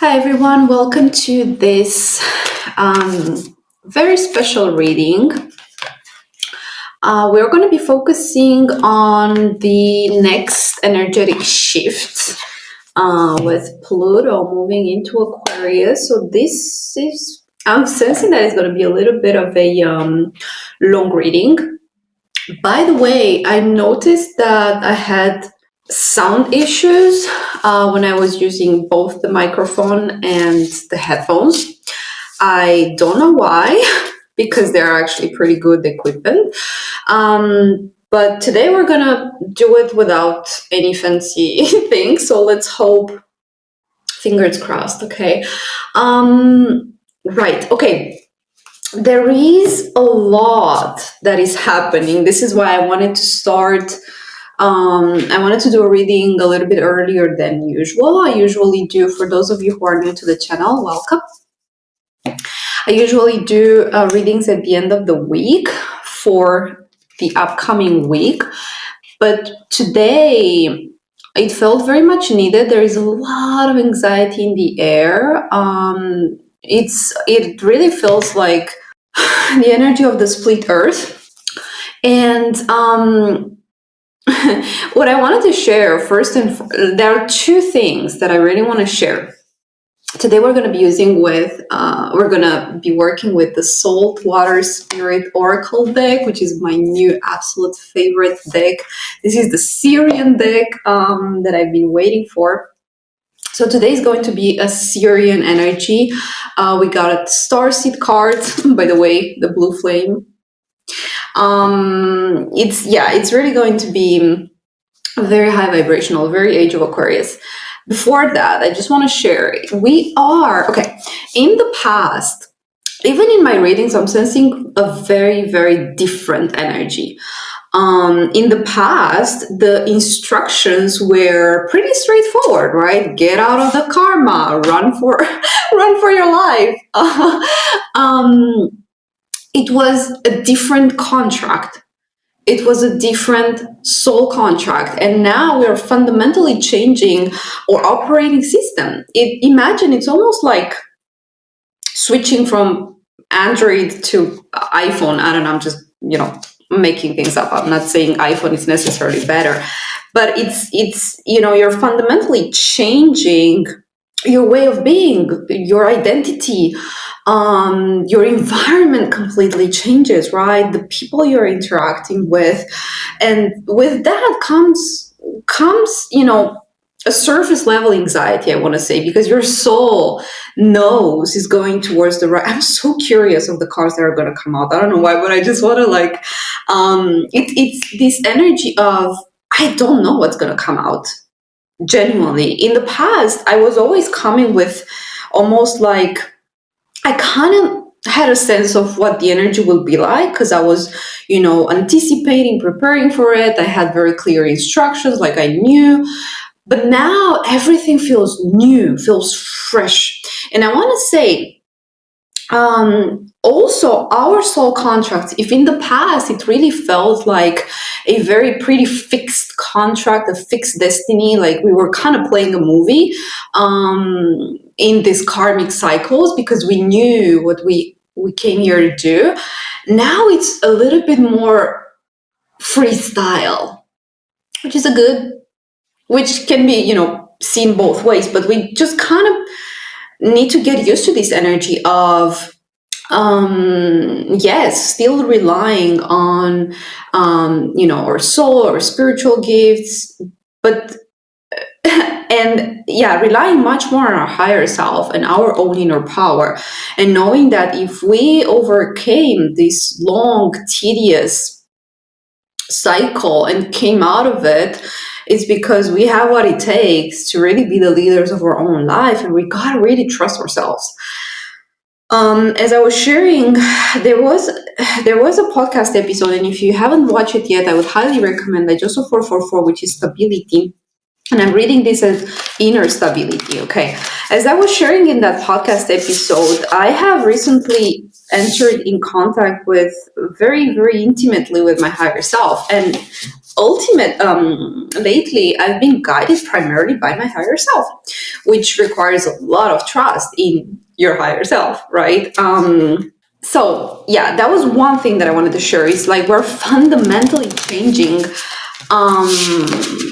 Hi everyone, welcome to this very special reading. We're going to be focusing on the next energetic shift with Pluto moving into Aquarius. So I'm sensing that it's going to be a little bit of a long reading. By the way, I noticed that I had sound issues when I was using both the microphone and the headphones. I don't know why, because they're actually pretty good equipment. But today we're gonna do it without any fancy things. So let's hope, fingers crossed, okay? Right, okay. There is a lot that is happening. This is why I wanted to start. I wanted to do a reading a little bit earlier than usual. I usually do, for those of you who are new to the channel, welcome. I usually do readings at the end of the week for the upcoming week. But today, it felt very much needed. There is a lot of anxiety in the air. It really feels like the energy of the split earth. And what I wanted to share first, there are two things that I really want to share. Today we're going to be working with the Salt Water Spirit Oracle deck, which is my new absolute favorite deck. This is the Syrian deck that I've been waiting for. So today is going to be a Syrian energy. We got a Starseed card, by the way, the blue flame. It's really going to be very high vibrational, very Age of Aquarius. Before that, I just want to share, in the past, even in my readings, I'm sensing a very, very different energy. In the past, the instructions were pretty straightforward, right? Get out of the karma, run for your life. It was a different contract. It was a different soul contract. And now we're fundamentally changing our operating system. Imagine it's almost like switching from Android to iPhone. I don't know, I'm just, making things up. I'm not saying iPhone is necessarily better, but you're fundamentally changing your way of being, your identity. Your environment completely changes, right? The people you're interacting with, and with that comes a surface level anxiety, I want to say, because your soul knows is going towards the right. I'm so curious of the cards that are going to come out. I don't know why, but I just want to it's this energy of, I don't know what's going to come out. Genuinely, in the past, I was always coming with almost like, I kind of had a sense of what the energy will be like, because I was, anticipating, preparing for it. I had very clear instructions, like I knew. But now everything feels new, feels fresh. And I want to say, also our soul contracts, if in the past it really felt like a very pretty fixed contract, a fixed destiny, like we were kind of playing a movie in these karmic cycles, because we knew what we came here to do. Now it's a little bit more freestyle, which can be, seen both ways, but we just kind of need to get used to this energy of, still relying on, our soul or spiritual gifts, but, relying much more on our higher self and our own inner power, and knowing that if we overcame this long, tedious cycle and came out of it, it's because we have what it takes to really be the leaders of our own life, and we gotta really trust ourselves. As I was sharing, there was a podcast episode, and if you haven't watched it yet, I would highly recommend Joso 444, which is stability. And I'm reading this as inner stability, okay? As I was sharing in that podcast episode, I have recently entered in contact with very, very intimately with my higher self. And ultimate lately I've been guided primarily by my higher self, which requires a lot of trust in your higher self, right? So yeah, that was one thing that I wanted to share. Is like we're fundamentally changing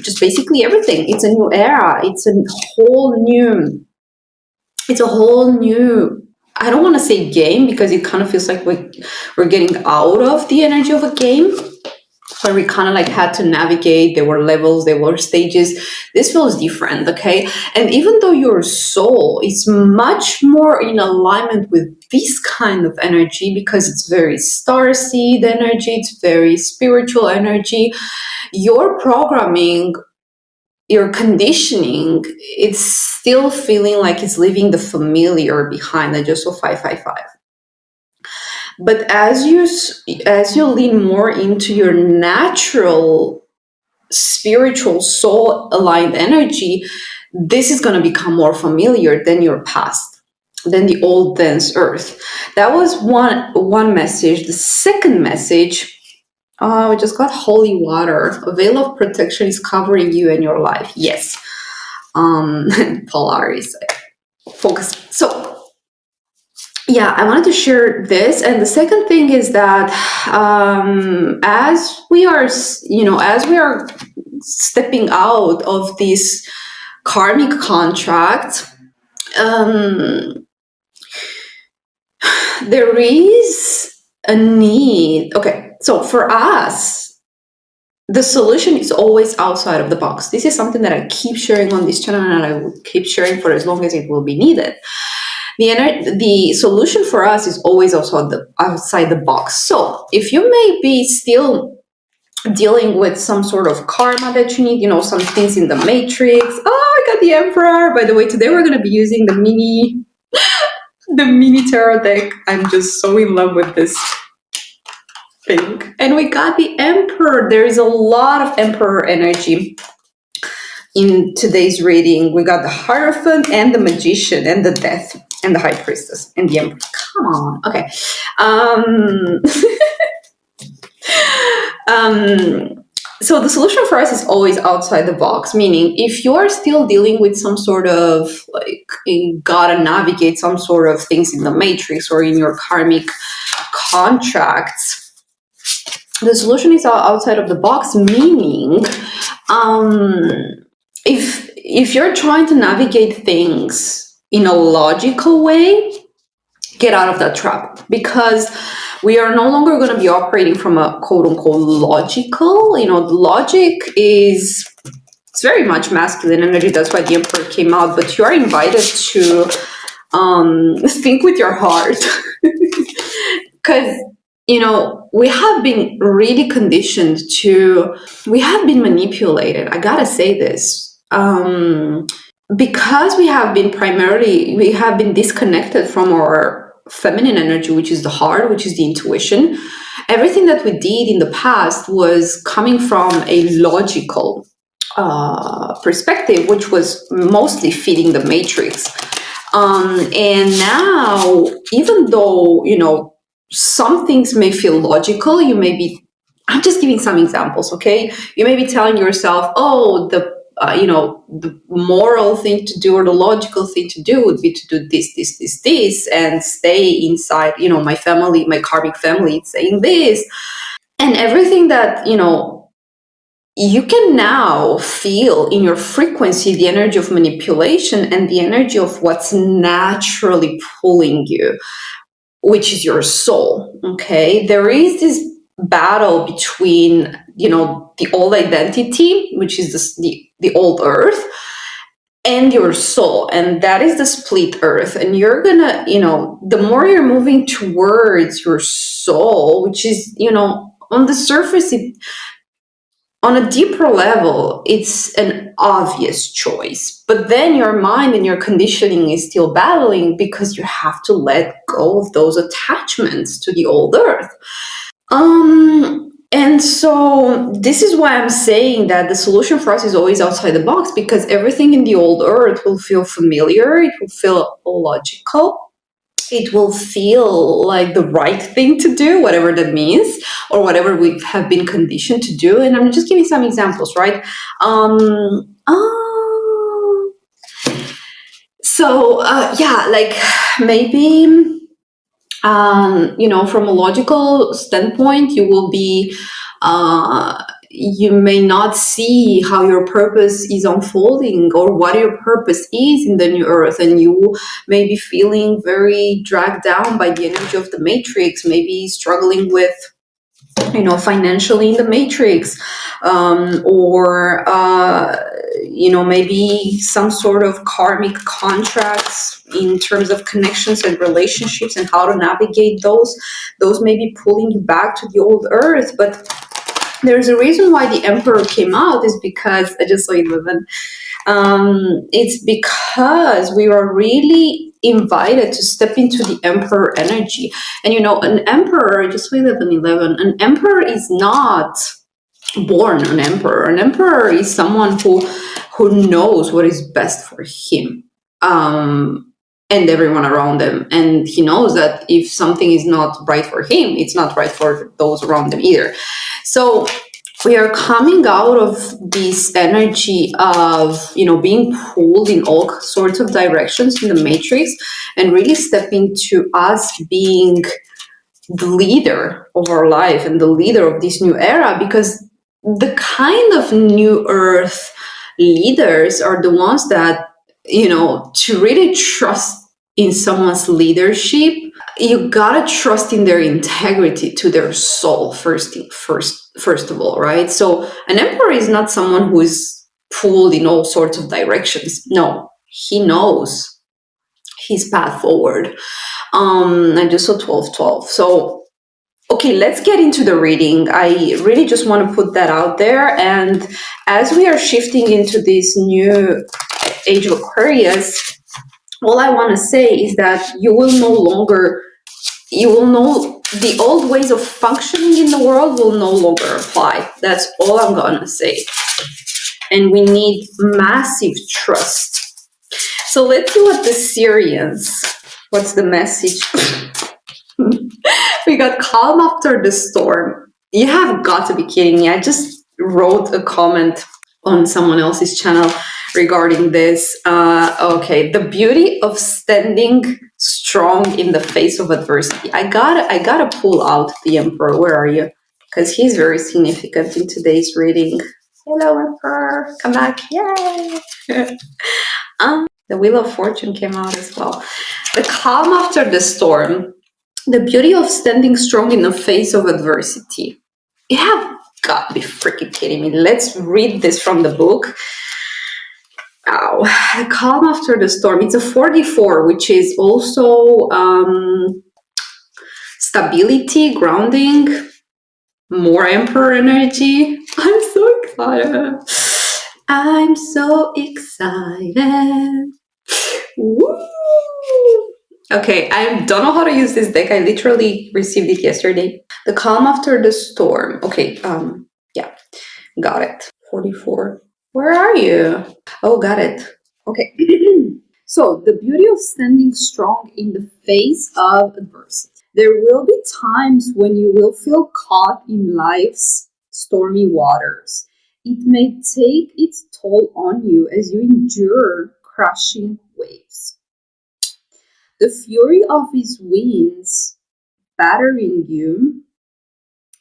just basically everything. It's a new era. It's a whole new, I don't want to say game, because it kind of feels like we're getting out of the energy of a game, where we kind of like had to navigate. There were levels, there were stages. This feels different, okay? And even though your soul is much more in alignment with this kind of energy, because it's very starseed energy, it's very spiritual energy, your programming, your conditioning, it's still feeling like it's leaving the familiar behind. I just saw 555. But as you lean more into your natural spiritual soul aligned energy, this is going to become more familiar than your past, than the old dense earth. That was one message. The second message, we just got holy water. A veil of protection is covering you and your life. Yes. Polaris focus. So yeah, I wanted to share this. And the second thing is that as we are stepping out of this karmic contract, there is a need. Okay, so for us, the solution is always outside of the box. This is something that I keep sharing on this channel, and I will keep sharing for as long as it will be needed. The solution for us is always outside the box. So if you may be still dealing with some sort of karma that you need, some things in the matrix. Oh, I got the Emperor. By the way, today we're going to be using the mini tarot deck. I'm just so in love with this thing. And we got the Emperor. There is a lot of Emperor energy in today's reading. We got the Hierophant and the Magician and the Death and the High Priestess and the Emperor. Come on. Okay. So the solution for us is always outside the box, meaning if you are still dealing with some sort of like you gotta navigate some sort of things in the matrix or in your karmic contracts, the solution is outside of the box, meaning if you're trying to navigate things in a logical way, get out of that trap, because we are no longer going to be operating from a quote-unquote logical. Logic it's very much masculine energy. That's why the Emperor came out. But you are invited to think with your heart, because we have been really conditioned we have been manipulated. I gotta say this. Because we have been disconnected from our feminine energy, which is the heart, which is the intuition. Everything that we did in the past was coming from a logical perspective, which was mostly feeding the matrix. And now, even though, some things may feel logical, I'm just giving some examples, okay? You may be telling yourself, oh, the moral thing to do or the logical thing to do would be to do this, and stay inside, my family, my karmic family, it's saying this. And everything that, you can now feel in your frequency, the energy of manipulation and the energy of what's naturally pulling you, which is your soul, okay? There is this battle between, the old identity, which is the old earth, and your soul, and that is the split earth. And you're gonna, the more you're moving towards your soul, which is, on the surface, on a deeper level, it's an obvious choice. But then your mind and your conditioning is still battling, because you have to let go of those attachments to the old earth. And so this is why I'm saying that the solution for us is always outside the box, because everything in the old earth will feel familiar, it will feel logical. it will feel like the right thing to do, whatever that means, or whatever we have been conditioned to do. And I'm just giving some examples, right? Yeah, like maybe from a logical standpoint, you may not see how your purpose is unfolding or what your purpose is in the new earth, and you may be feeling very dragged down by the energy of the matrix, maybe struggling with financially in the matrix, or maybe some sort of karmic contracts in terms of connections and relationships and how to navigate those may be pulling you back to the old earth. But there's a reason why the emperor came out, is because I just saw it, Levin. It's because we were really invited to step into the emperor energy. And an emperor, just wait 11, an emperor is not born an emperor. An emperor is someone who knows what is best for him, and everyone around them. And he knows that if something is not right for him, it's not right for those around them either. So we are coming out of this energy of, being pulled in all sorts of directions in the matrix, and really stepping to us being the leader of our life and the leader of this new era. Because the kind of new earth leaders are the ones that, to really trust in someone's leadership, you gotta trust in their integrity to their soul first of all, right? So an emperor is not someone who is pulled in all sorts of directions. No, he knows his path forward. I just saw 1212. So okay, let's get into the reading. I really just want to put that out there. And as we are shifting into this new age of Aquarius, all I want to say is that you will know the old ways of functioning in the world will no longer apply. That's all I'm going to say. And we need massive trust. So let's see what the Syrians, what's the message? We got calm after the storm. You have got to be kidding me. I just wrote a comment on someone else's channel regarding this. Okay, the beauty of standing strong in the face of adversity. I gotta pull out the Emperor. Where are you? Because he's very significant in today's reading. Hello, Emperor. Come back. Yay! The Wheel of Fortune came out as well. The calm after the storm. The beauty of standing strong in the face of adversity. You have got to be freaking kidding me. Let's read this from the book. Wow. The calm after the storm. It's a 44, which is also stability, grounding, more Emperor energy. I'm so excited. I'm so excited. Woo! Okay, I don't know how to use this deck. I literally received it yesterday. The calm after the storm. Okay, yeah, got it. 44. Where are you? Oh, got it. Okay. So, the beauty of standing strong in the face of adversity. There will be times when you will feel caught in life's stormy waters. It may take its toll on you as you endure crushing waves. The fury of his winds battering you,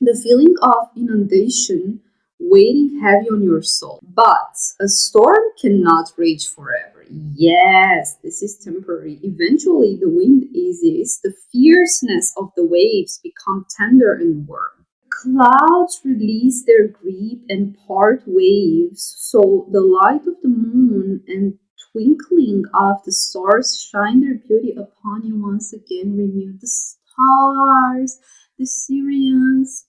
the feeling of inundation weighing heavy on your soul. But a storm cannot rage forever. Yes, this is temporary. Eventually, the wind eases, the fierceness of the waves become tender and warm. Clouds release their grip and part waves, so the light of the moon and twinkling of the stars shine their beauty upon you once again. Renew the stars, the Syrians.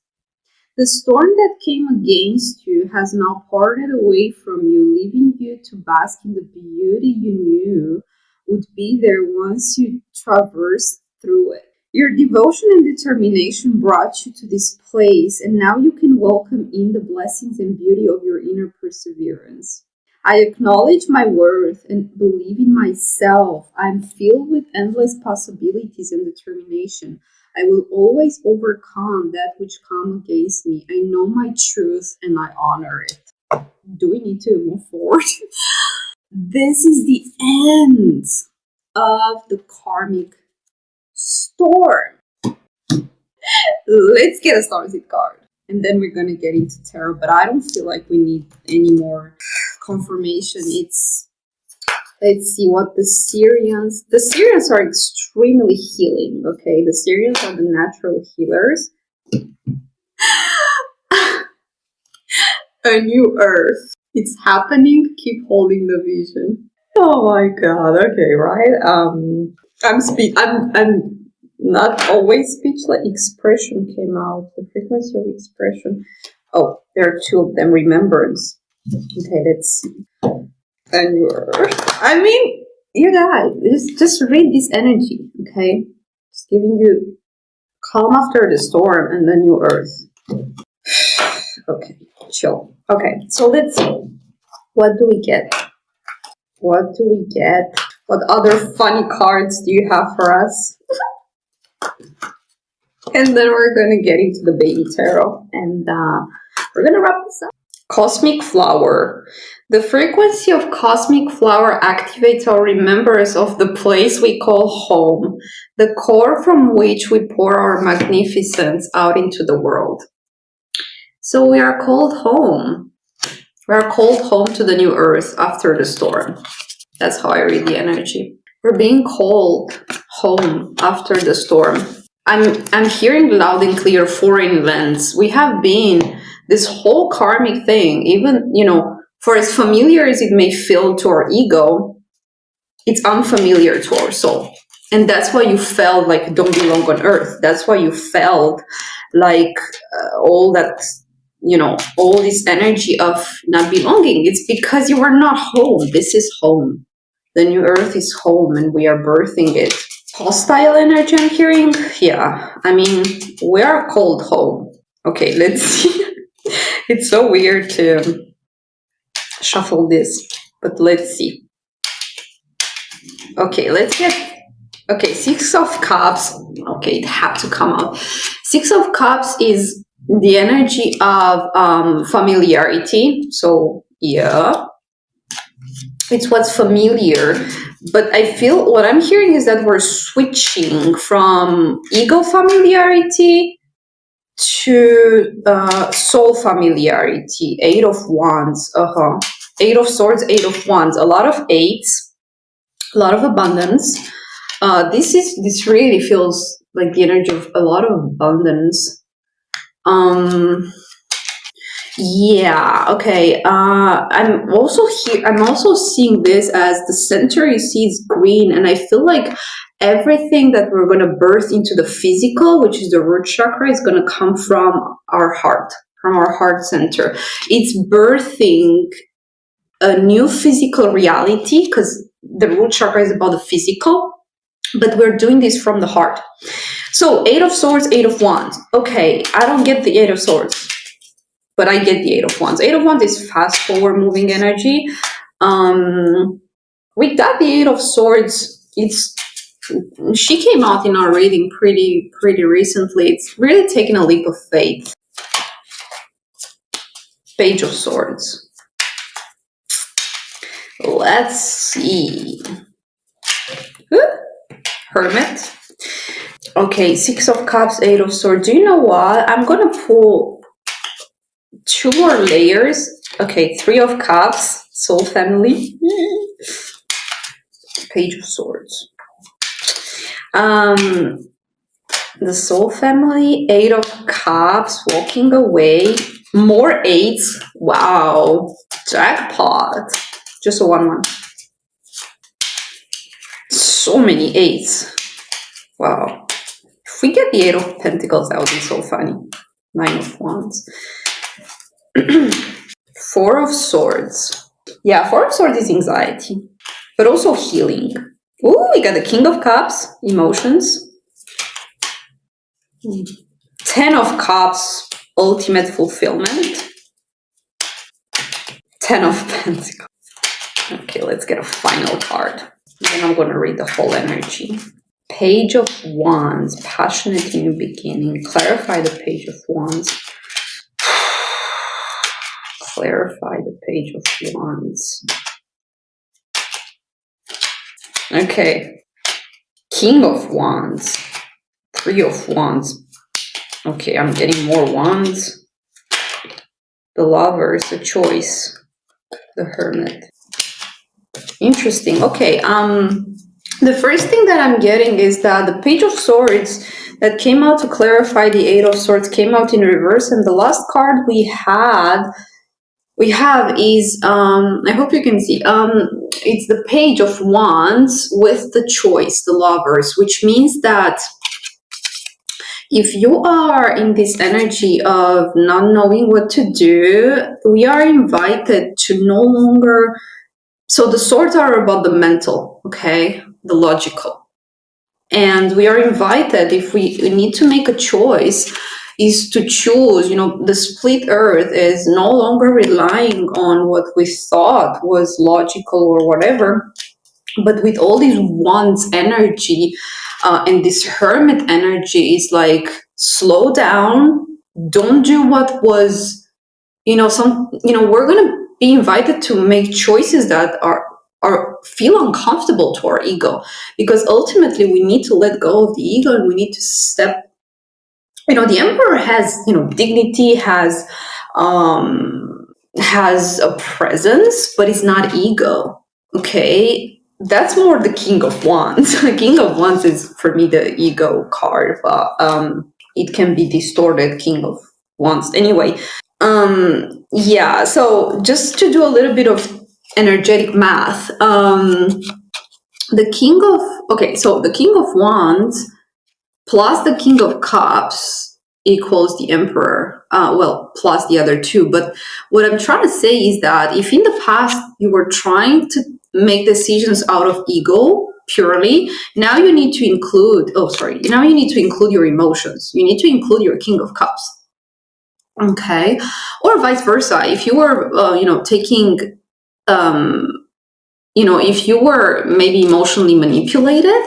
The storm that came against you has now parted away from you, leaving you to bask in the beauty you knew would be there once you traversed through it. Your devotion and determination brought you to this place, and now you can welcome in the blessings and beauty of your inner perseverance. I acknowledge my worth and believe in myself. I'm filled with endless possibilities and determination. I will always overcome that which come against me. I know my truth and I honor it. Do we need to move forward? This is the end of the karmic storm. Let's get a starseed card. And then we're going to get into tarot. But I don't feel like we need any more confirmation. Let's see what the Syrians... The Syrians are extremely healing, okay? The Syrians are the natural healers. A new Earth. It's happening. Keep holding the vision. Oh my God. Okay, right? I'm not always speechless. Expression came out. The frequency of expression. Oh, there are two of them. Remembrance. Okay, let's see. And I mean, you guys, just read this energy, okay? Just giving you calm after the storm and the new Earth. Okay, chill. Okay, so let's see. What do we get? What do we get? What other funny cards do you have for us? And then we're going to get into the baby tarot. And we're going to wrap this up. Cosmic flower. The frequency of cosmic flower activates our remembrance of the place we call home, the core from which we pour our magnificence out into the world. So we are called home. We are called home to the new Earth after the storm. That's how I read the energy. We're being called home after the storm. I'm hearing loud and clear foreign events. We have been this whole karmic thing, even, for as familiar as it may feel to our ego, it's unfamiliar to our soul. And that's why you felt like you don't belong on Earth. That's why you felt like all that, all this energy of not belonging. It's because you were not home. This is home. The new Earth is home and we are birthing it. Hostile energy I'm hearing? Yeah, I mean, we are called home. Okay, let's see. It's so weird to shuffle this, but let's see. Okay, let's get... Okay, Six of Cups. Okay, it had to come out. Six of Cups is the energy of familiarity. So, yeah. It's what's familiar. But I feel what I'm hearing is that we're switching from ego familiarity to soul familiarity. Eight of Wands. Eight of Swords, Eight of Wands. A lot of eights, a lot of abundance. This really feels like the energy of a lot of abundance. Yeah, okay. I'm also seeing this as the center you see is green, and I feel like everything that we're going to birth into the physical, which is the root chakra, is going to come from our heart, center. It's birthing a new physical reality because the root chakra is about the physical, but we're doing this from the heart. So, Eight of Swords, Eight of Wands. Okay, I don't get the Eight of Swords, but I get the Eight of Wands. Eight of Wands is fast forward moving energy. We got the Eight of Swords. She came out in our reading pretty recently. It's really taking a leap of faith. Page of Swords. Let's see. Hermit. Okay, Six of Cups, Eight of Swords. Do you know what? I'm gonna pull two more layers. Okay, Three of Cups, Soul Family. Page of Swords. The Soul Family, Eight of Cups, walking away. More eights. Wow. Jackpot. Just a 1-1. So many eights. Wow. If we get the Eight of Pentacles, that would be so funny. Nine of Wands. Four of Swords. Yeah, Four of Swords is anxiety, but also healing. Ooh, we got the King of Cups, emotions. 10 of Cups, ultimate fulfillment. 10 of Pentacles. Okay, let's get a final card. Then I'm going to read the whole energy. Page of Wands, passionate new beginning. Clarify the Page of Wands. Clarify the Page of Wands. Okay. King of Wands. 3 of Wands. Okay, I'm getting more wands. The Lovers, the Choice, the Hermit. Interesting. Okay. The first thing that I'm getting is that the Page of Swords that came out to clarify the 8 of Swords came out in reverse, and the last card we have is I hope you can see, it's the Page of Wands with the Choice, the Lovers, which means that if you are in this energy of not knowing what to do, we are invited to no longer. So the swords are about the mental, okay, the logical. And we are invited, if we need to make a choice, is to choose, the split earth is no longer relying on what we thought was logical or whatever, but with all these wands energy and this hermit energy is like, slow down, don't do what was, we're going to be invited to make choices that are feel uncomfortable to our ego, because ultimately we need to let go of the ego and we need to step. The emperor has dignity, has a presence, but it's not ego. Okay, that's more the King of Wands. King of Wands is for me the ego card, but it can be distorted. King of Wands anyway. Yeah, so just to do a little bit of energetic math, the King of Wands plus the King of Cups equals the Emperor, plus the other two. But what I'm trying to say is that if in the past you were trying to make decisions out of ego purely, now you need to include your emotions. You need to include your King of Cups. Okay, or vice versa. If you were, taking, if you were maybe emotionally manipulated,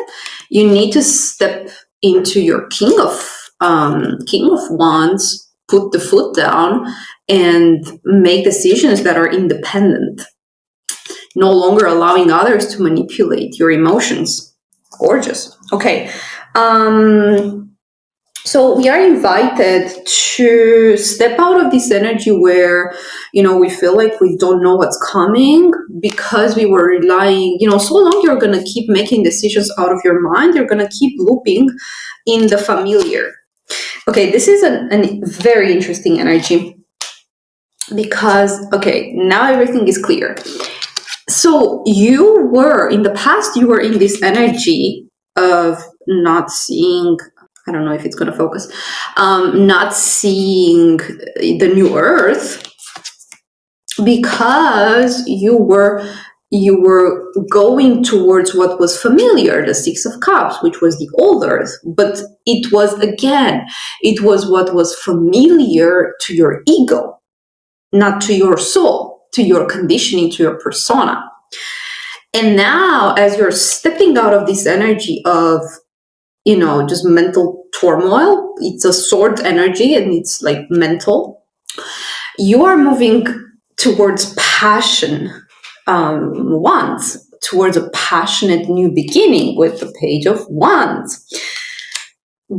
you need to step into your King of Wands, put the foot down, and make decisions that are independent, no longer allowing others to manipulate your emotions. Gorgeous. Okay. So we are invited to step out of this energy where, we feel like we don't know what's coming because we were relying, so long you're going to keep making decisions out of your mind, you're going to keep looping in the familiar. Okay, this is a very interesting energy because, now everything is clear. So in the past, you were in this energy of not seeing, I don't know if it's going to focus, not seeing the new earth because you were going towards what was familiar, the 6 of Cups, which was the old earth. But it was what was familiar to your ego, not to your soul, to your conditioning, to your persona. And now, as you're stepping out of this energy of, just mental turmoil, it's a sword energy and it's like mental, you are moving towards passion, wands, towards a passionate new beginning with the Page of Wands.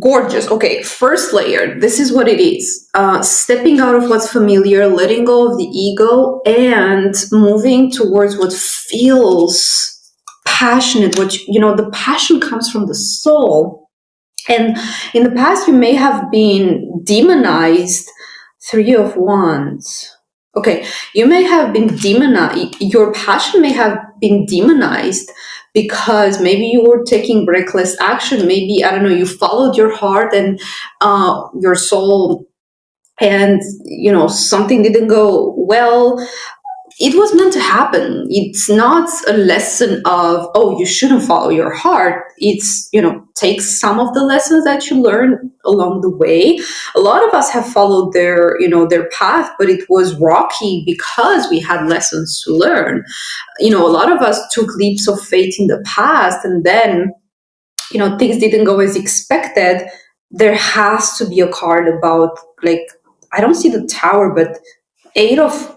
Gorgeous. Okay, first layer, this is what it is. Stepping out of what's familiar, letting go of the ego, and moving towards what feels passionate, the passion comes from the soul. And in the past, you may have been demonized. 3 of Wands. Okay, you may have been demonized. Your passion may have been demonized because maybe you were taking reckless action. Maybe, I don't know, you followed your heart and your soul, and something didn't go well. it was meant to happen. It's not a lesson of, oh, you shouldn't follow your heart. It's, take some of the lessons that you learn along the way. A lot of us have followed their path, but it was rocky because we had lessons to learn. A lot of us took leaps of faith in the past, and then, things didn't go as expected. There has to be a card about, like, I don't see the Tower, but Eight of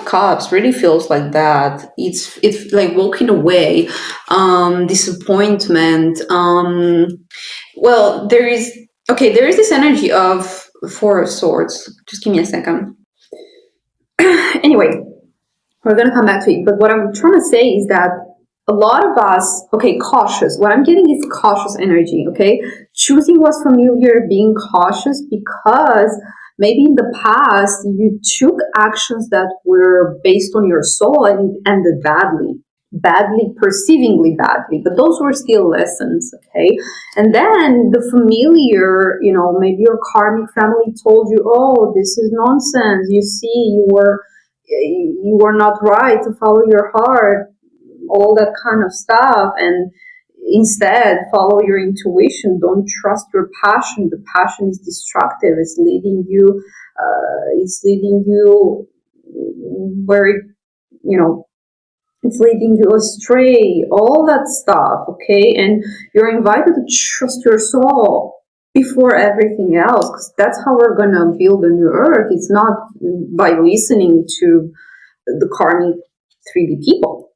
Cups really feels like that. It's like walking away, disappointment. Well, there is this energy of Four of Swords. Just give me a second. Anyway, we're gonna come back to it. But what I'm trying to say is that a lot of us, cautious. What I'm getting is cautious energy. Choosing what's familiar, being cautious because maybe in the past you took actions that were based on your soul and it ended badly, perceivingly badly, but those were still lessons. And then the familiar, maybe your karmic family told you, oh, this is nonsense. You see, you were not right to follow your heart, all that kind of stuff, and instead follow your intuition. Don't trust your passion. The passion is destructive. It's leading you where it's leading you astray, all that stuff. And you're invited to trust your soul before everything else, because that's how we're gonna build a new earth. It's not by listening to the karmic 3D people.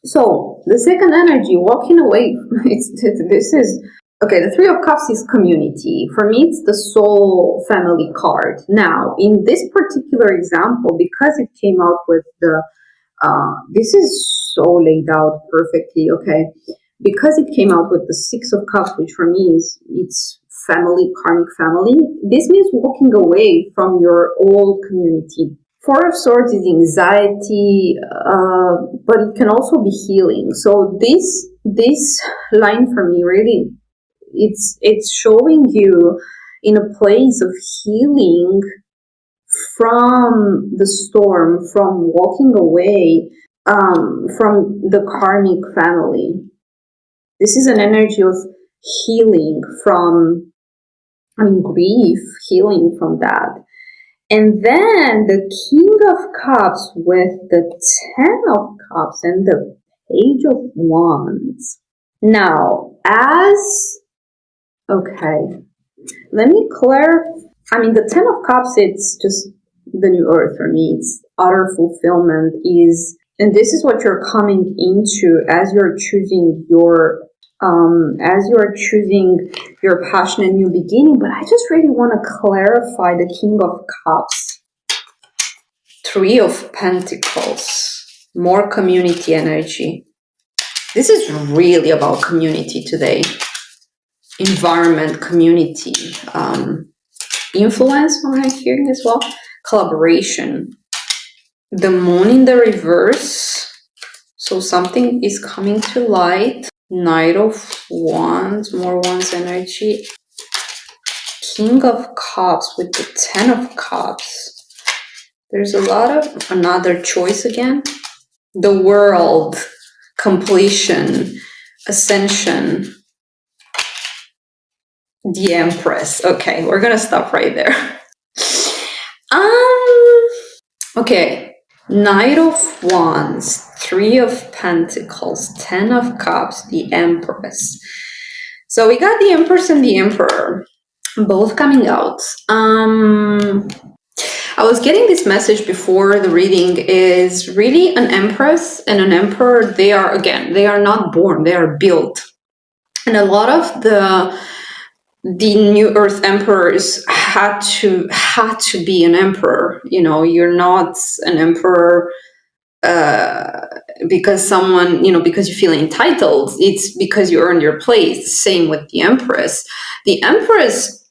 So the second energy, walking away, the Three of Cups is community. For me, it's the soul family card. Now, in this particular example, because it came out with this is so laid out perfectly, because it came out with the Six of Cups, which for me it's family, karmic family. This means walking away from your old community. Four of Swords is anxiety, but it can also be healing. So this line for me really, it's showing you in a place of healing from the storm, from walking away from the karmic family. This is an energy of healing from, grief, healing from that. And then the King of Cups with the Ten of Cups and the Page of Wands. Now, let me clarify. The Ten of Cups, it's just the new earth for me. It's utter fulfillment and this is what you're coming into as you're choosing your passion and new beginning. But I just really want to clarify the King of Cups. Three of Pentacles, more community energy. This is really about community today. Environment, community, influence, what I'm hearing as well. Collaboration. The Moon in the reverse. So something is coming to light. Knight of Wands, more Wands energy. King of Cups with the Ten of Cups. There's a lot of another choice again. The World, completion, Ascension, the Empress. Okay, we're gonna stop right there. Knight of Wands, Three of Pentacles, Ten of Cups, the Empress. So we got the Empress and the Emperor, both coming out. I was getting this message before the reading is really an Empress and an Emperor. They are not born, they are built. And a lot of the new Earth emperors had to be an emperor. You're not an emperor because someone, because you feel entitled. It's because you earned your place. Same with the Empress. The Empress,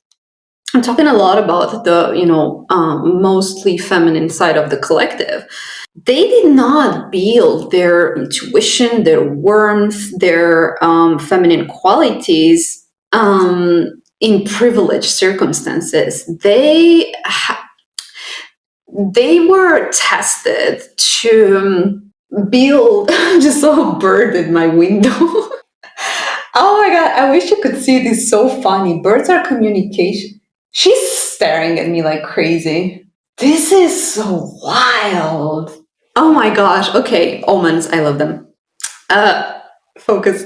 I'm talking a lot about the, mostly feminine side of the collective. They did not build their intuition, their warmth, their feminine qualities in privileged circumstances. They they were tested to build. I just saw a bird at my window. Oh my god, I wish you could see it. It's so funny. Birds are communication. She's staring at me like crazy. This is so wild. Oh my gosh. Okay, omens, I love them. Focus.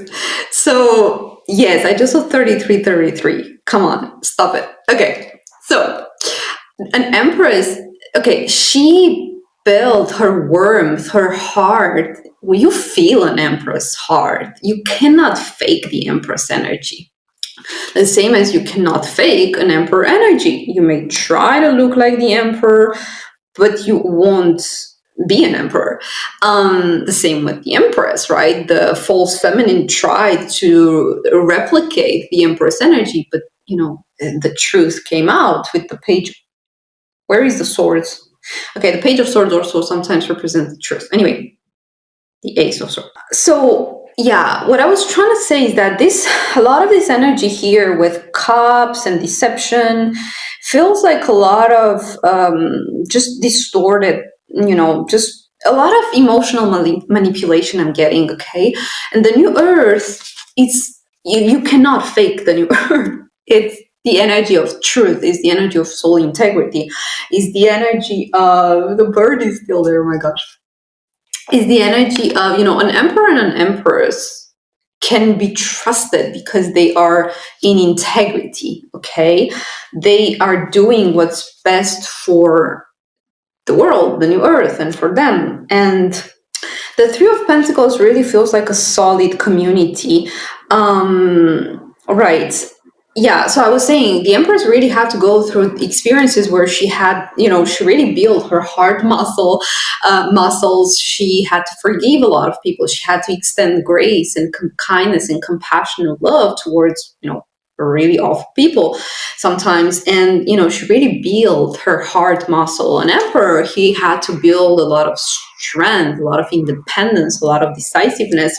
So, yes, I just saw 3333. Come on, stop it. Okay, so an empress, okay, she built her warmth, her heart. When you feel an empress heart, you cannot fake the empress energy. The same as you cannot fake an emperor energy. You may try to look like the emperor, but you won't be an emperor. The same with the empress, right? The false feminine tried to replicate the empress energy, but the truth came out with the page. Where is the swords? Okay, the page of swords also sometimes represents the truth. Anyway, the ace of swords. So yeah, what I was trying to say is that a lot of this energy here with cups and deception feels like a lot of just distorted, just a lot of emotional manipulation I'm getting, okay? And the new earth, you cannot fake the new earth. It's the energy of truth, is the energy of soul integrity, is the energy of the bird is still there, oh my gosh. Is the energy of, an emperor and an empress can be trusted because they are in integrity, okay? They are doing what's best for the world, the new earth, and for them. And the Three of Pentacles really feels like a solid community. Right. Yeah, so I was saying the Empress really had to go through experiences where she had, she really built her heart muscles. She had to forgive a lot of people. She had to extend grace and kindness and compassion and love towards, really awful people sometimes. And, she really built her heart muscle. An emperor, he had to build a lot of strength, a lot of independence, a lot of decisiveness.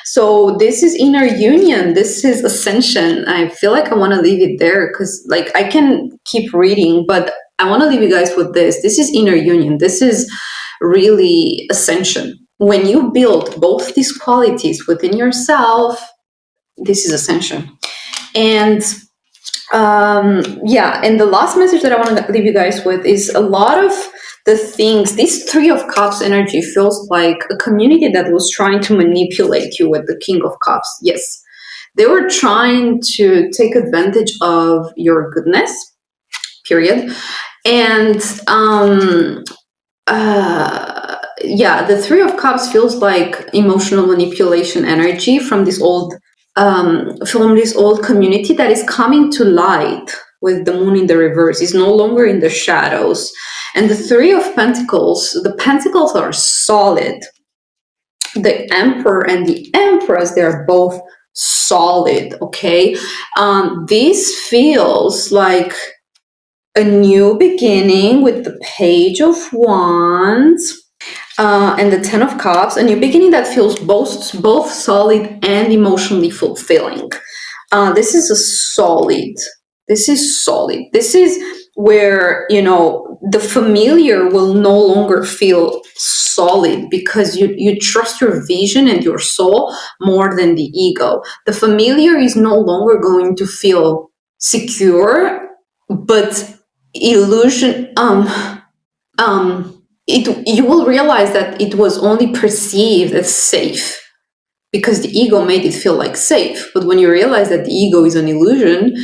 So this is inner union. This is ascension. I feel like I want to leave it there because I can keep reading, but I want to leave you guys with this. This is inner union. This is really ascension. When you build both these qualities within yourself, this is ascension. And and the last message that I want to leave you guys with is a lot of the things, this Three of Cups energy feels like a community that was trying to manipulate you with the King of Cups. Yes, they were trying to take advantage of your goodness, period. And the Three of Cups feels like emotional manipulation energy from this old community that is coming to light with the moon in the reverse. Is no longer in the shadows. And the Three of Pentacles, the pentacles are solid. The Emperor and the Empress, they're both solid, okay? This feels like a new beginning with the Page of Wands and the Ten of Cups, a new beginning that feels both solid and emotionally fulfilling. This is solid. This is where, the familiar will no longer feel solid because you trust your vision and your soul more than the ego. The familiar is no longer going to feel secure, but illusion, you will realize that it was only perceived as safe because the ego made it feel like safe. But when you realize that the ego is an illusion,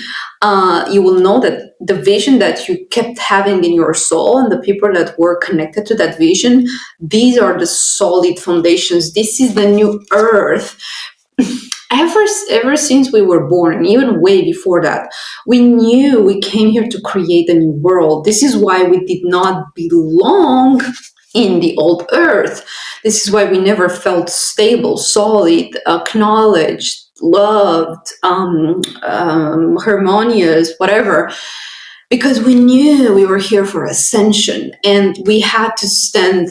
you will know that the vision that you kept having in your soul and the people that were connected to that vision, these are the solid foundations. This is the new earth. Ever since we were born, and even way before that, we knew we came here to create a new world. This is why we did not belong in the old earth. This is why we never felt stable, solid, acknowledged, loved, harmonious, whatever, because we knew we were here for ascension, and we had to stand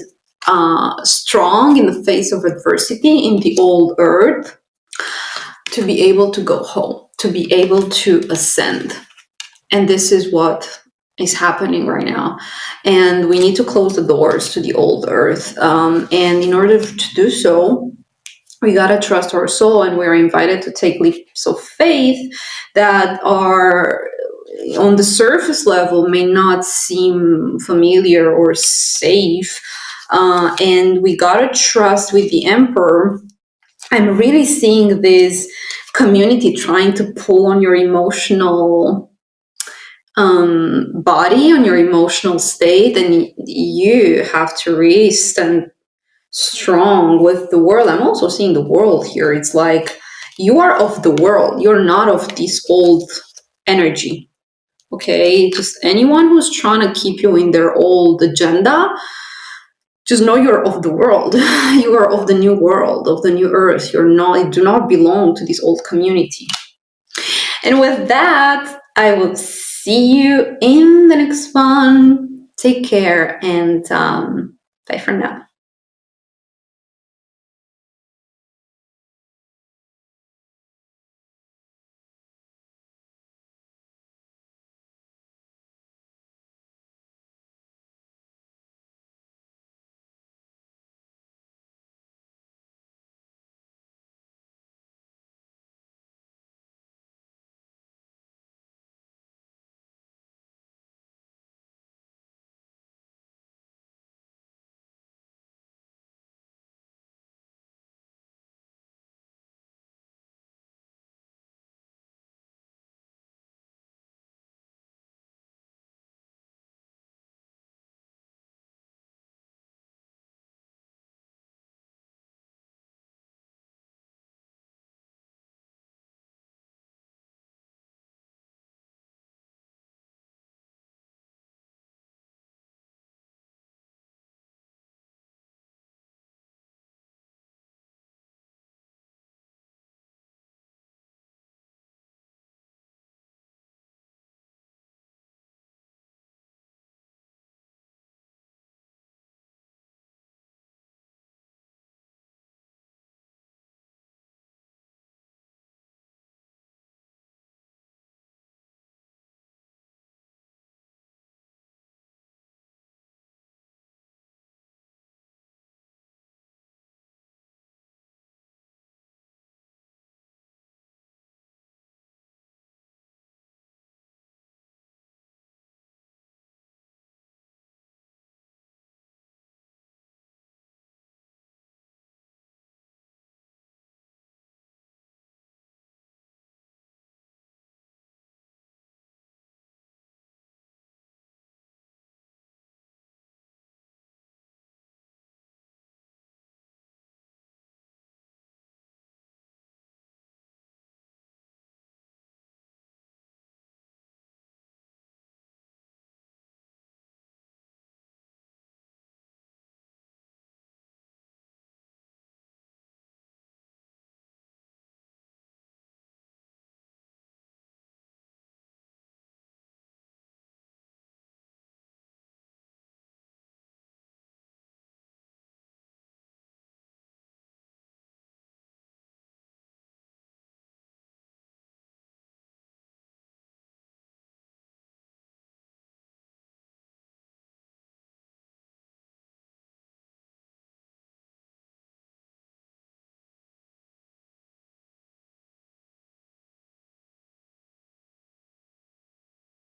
strong in the face of adversity in the old earth to be able to go home, to be able to ascend. And this is what is happening right now, and we need to close the doors to the old Earth. And in order to do so, we gotta trust our soul, and we're invited to take leaps of faith that are on the surface level may not seem familiar or safe. And we gotta trust with the Emperor. I'm really seeing this community trying to pull on your emotional body, on your emotional state, and you have to really stand strong with the world. I'm also seeing the world here. It's like you are of the world. You're not of this old energy. Okay, just anyone who's trying to keep you in their old agenda, just know you're of the world. You are of the new world, of the new earth. You're not, you do not belong to this old community. And with that, I will see you in the next one. Take care, and bye for now.